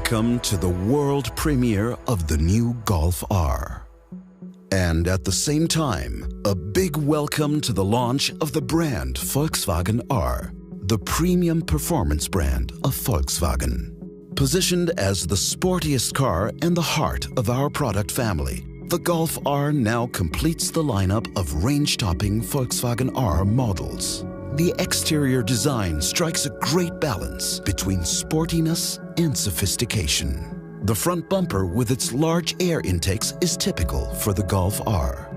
welcome to the world premiere of the new Golf R. And at the same time, a big welcome to the launch of the brand Volkswagen R, the premium performance brand of Volkswagen. Positioned as the sportiest car and the heart of our product family, the Golf R now completes the lineup of range-topping Volkswagen R models. The exterior design strikes a great balance between sportiness and sophistication. The front bumper with its large air intakes is typical for the Golf R.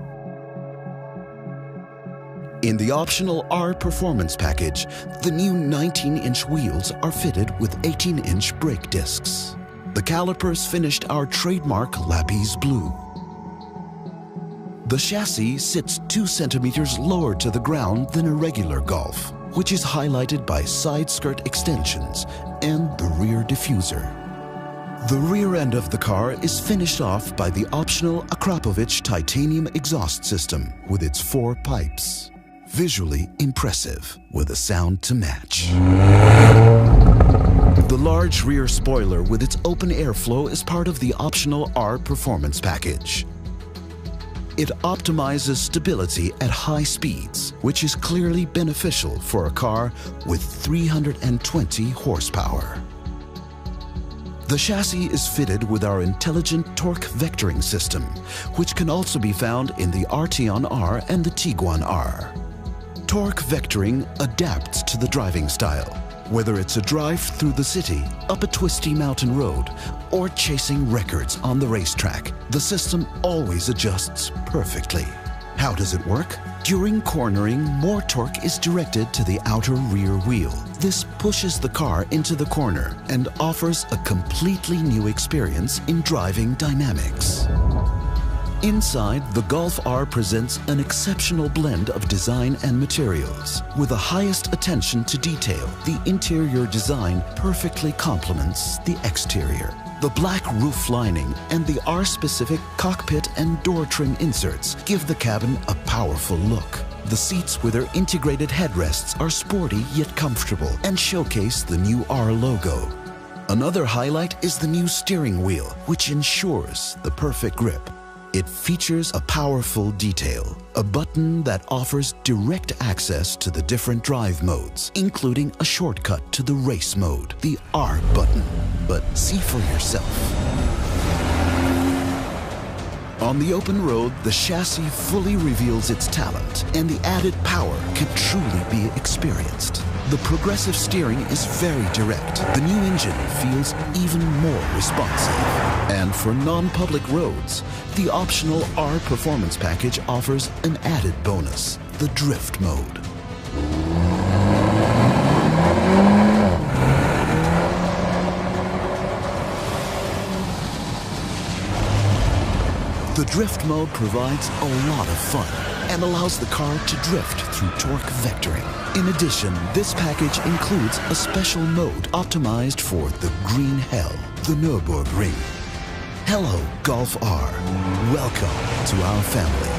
In the optional R Performance package, the new 19-inch wheels are fitted with 18-inch brake discs. The calipers finished our trademark lapis blue. The chassis sits 2 centimeters lower to the ground than a regular Golf, which is highlighted by side skirt extensions and the rear diffuser. The rear end of the car is finished off by the optional Akrapovic titanium exhaust system with its 4 pipes. Visually impressive, with a sound to match. The large rear spoiler with its open airflow is part of the optional R Performance package. It optimizes stability at high speeds, which is clearly beneficial for a car with 320 horsepower. The chassis is fitted with our intelligent torque vectoring system, which can also be found in the Arteon R and the Tiguan R. Torque vectoring adapts to the driving style, whether it's a drive through the city, up a twisty mountain road, or chasing records on the racetrack. The system always adjusts perfectly. How does it work? During cornering, more torque is directed to the outer rear wheel. This pushes the car into the corner and offers a completely new experience in driving dynamics. Inside, the Golf R presents an exceptional blend of design and materials. With the highest attention to detail, the interior design perfectly complements the exterior. The black roof lining and the R-specific cockpit and door trim inserts give the cabin a powerful look. The seats with their integrated headrests are sporty yet comfortable and showcase the new R logo. Another highlight is the new steering wheel, which ensures the perfect grip. It features a powerful detail, a button that offers direct access to the different drive modes, including a shortcut to the race mode, the R button. But see for yourself. On the open road, the chassis fully reveals its talent, and the added power can truly be experienced. The progressive steering is very direct. The new engine feels even more responsive. And for non-public roads, the optional R Performance package offers an added bonus, the drift mode. The drift mode provides a lot of fun and allows the car to drift through torque vectoring. In addition, this package includes a special mode optimized for the green hell, the Nürburgring. Hello, Golf R. Welcome to our family.